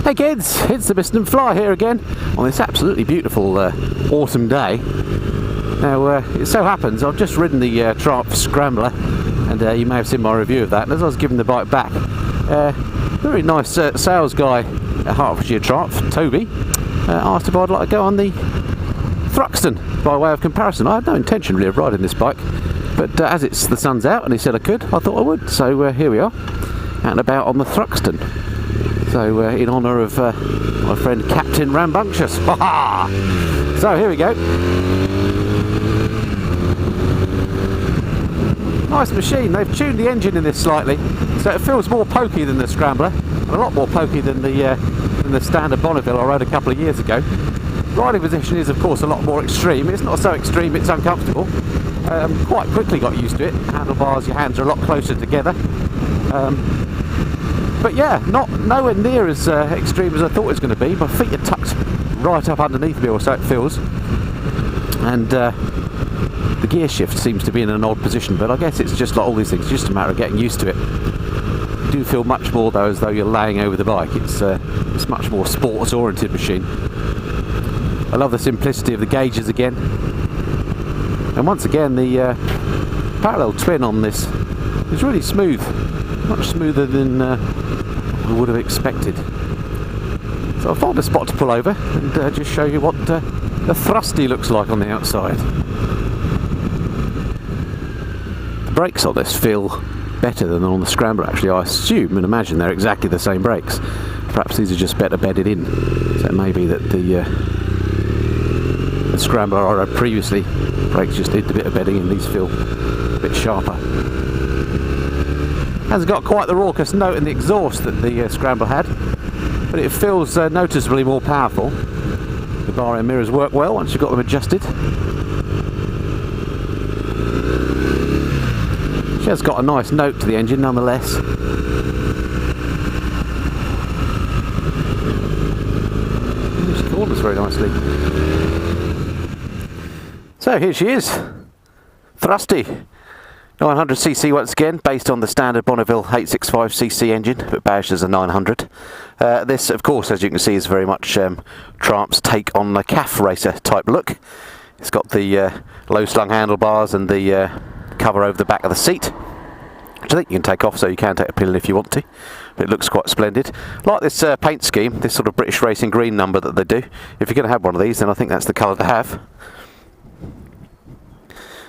Hey kids, it's the Piston Fly here again on this absolutely beautiful autumn day. Now it so happens I've just ridden the Triumph Scrambler, and you may have seen my review of that, and as I was giving the bike back, very nice sales guy at Hertfordshire Triumph, Toby, asked if I'd like to go on the Thruxton by way of comparison. I had no intention really of riding this bike, but as the sun's out and he said I could, I thought I would, so here we are, out and about on the Thruxton. So in honour of my friend Captain Rambunctious. So here we go. Nice machine. They've tuned the engine in this slightly, so it feels more pokey than the Scrambler, and a lot more pokey than the standard Bonneville I rode a couple of years ago. Riding position is of course a lot more extreme. It's not so extreme it's uncomfortable. Quite quickly got used to it. Handlebars, your hands are a lot closer together. But yeah, nowhere near as extreme as I thought it was going to be. My feet are tucked right up underneath me, or so it feels. And the Gearshift seems to be in an odd position, but I guess it's just like all these things, just a matter of getting used to it. You do feel much more though as though you're laying over the bike. It's much more sports oriented machine. I love the simplicity of the gauges again. And once again, the parallel twin on this is really smooth. Much smoother than I would have expected. So I'll find a spot to pull over and just show you what the Thrusty looks like on the outside. The brakes on this feel better than on the Scrambler actually. I assume and imagine they're exactly the same brakes. Perhaps these are just better bedded in. So it may be that the Scrambler I rode previously, brakes just did a bit of bedding and these feel a bit sharper. Hasn't got quite the raucous note in the exhaust that the Scrambler had, but it feels noticeably more powerful. The bar end mirrors work well once you've got them adjusted. She has got a nice note to the engine nonetheless. She corners very nicely. So here she is, Thrusty. 900cc once again, based on the standard Bonneville 865cc engine, but badged as a 900. This, of course, as you can see, is very much Triumph's take on the calf racer type look. It's got the low-slung handlebars and the cover over the back of the seat, which I think you can take off, so you can take a pill if you want to, but it looks quite splendid. Like this paint scheme, this sort of British Racing green number that they do. If you're going to have one of these, then I think that's the colour to have.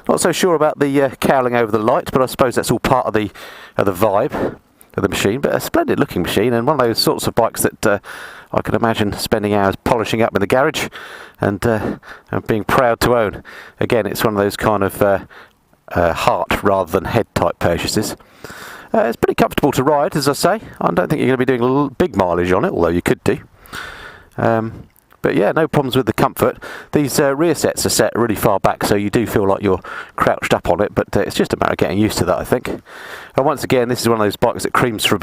Not so sure about the cowling over the light, but I suppose that's all part of the vibe of the machine. But a splendid looking machine, and one of those sorts of bikes that I can imagine spending hours polishing up in the garage and being proud to own. Again, it's one of those kind of heart rather than head type purchases. It's pretty comfortable to ride, as I say. I don't think you're going to be doing a little big mileage on it, although you could do. But yeah, no problems with the comfort. These rear sets are set really far back, so you do feel like you're crouched up on it, but it's just a matter of getting used to that, I think. And once again, this is one of those bikes that screams for a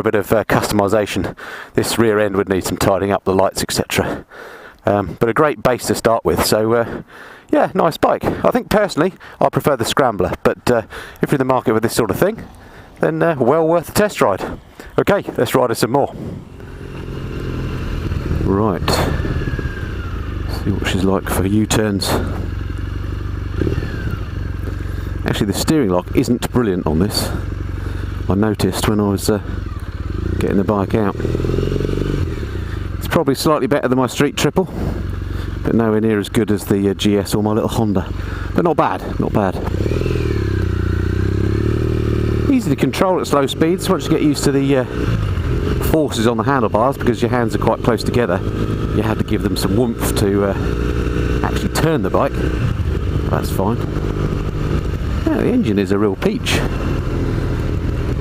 bit of customisation. This rear end would need some tidying up, the lights, etc. But a great base to start with, so yeah, nice bike. I think personally, I prefer the Scrambler, but if you're in the market for this sort of thing, then well worth a test ride. Okay, let's ride her some more. Right, see what she's like for U-turns. Actually, the steering lock isn't brilliant on this. I noticed when I was getting the bike out. It's probably slightly better than my street triple, but nowhere near as good as the GS or my little Honda. But not bad, not bad. Easy to control at slow speeds once you get used to the forces on the handlebars, because your hands are quite close together. You had to give them some oomph to actually turn the bike. That's fine. Yeah, the engine is a real peach.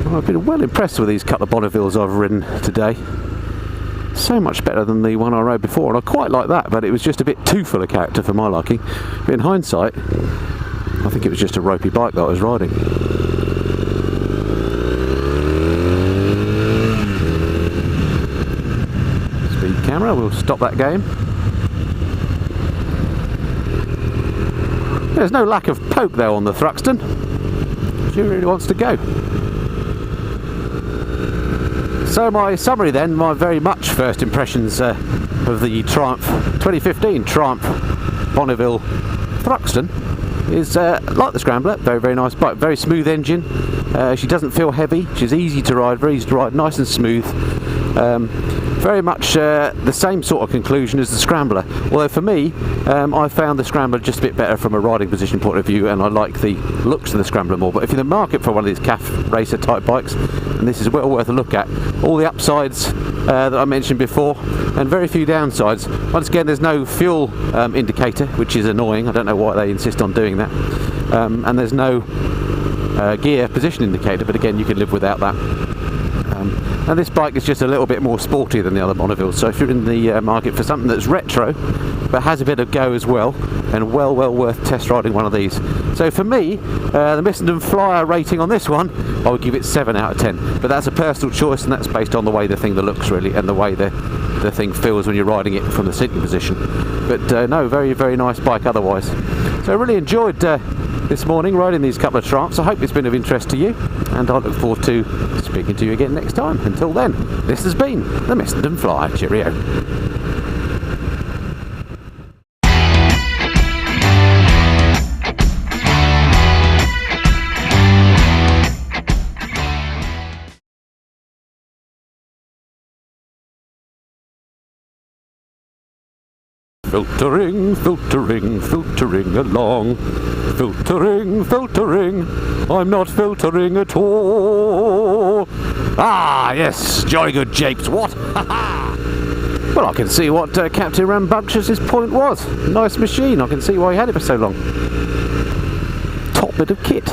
Well, I've been well impressed with these couple of Bonnevilles I've ridden today. So much better than the one I rode before, and I quite like that, but it was just a bit too full of character for my liking. But in hindsight, I think it was just a ropey bike that I was riding. Camera, we'll stop that game. There's no lack of poke though on the Thruxton. She really wants to go. So my summary then, my very much first impressions of the Triumph 2015 Triumph Bonneville Thruxton is like the Scrambler, very nice bike, very smooth engine. She doesn't feel heavy, she's easy to ride, nice and smooth. Very much the same sort of conclusion as the Scrambler, although for me I found the Scrambler just a bit better from a riding position point of view, and I like the looks of the Scrambler more. But if you're in the market for one of these CAF racer type bikes, and this is well worth a look at. All the upsides that I mentioned before, and very few downsides. Once again, there's no fuel indicator, which is annoying. I don't know why they insist on doing that. And there's no gear position indicator, but again, you can live without that. And this bike is just a little bit more sporty than the other Bonnevilles, so if you're in the market for something that's retro but has a bit of go as well, and well worth test riding one of these. So for me, the Missenden Flyer rating on this one, I would give it 7 out of 10, but that's a personal choice, and that's based on the way the thing looks really, and the way the thing feels when you're riding it from the sitting position. But no, very nice bike otherwise. So I really enjoyed this morning riding these couple of Triumphs. I hope it's been of interest to you, and I look forward to speaking to you again next time. Until then, this has been the Missenden Flyer. Cheerio. Filtering along. Filtering. I'm not filtering at all. Ah, yes, jolly good japes. What? Well, I can see what Captain Rambunctious's point was. Nice machine. I can see why he had it for so long. Top bit of kit.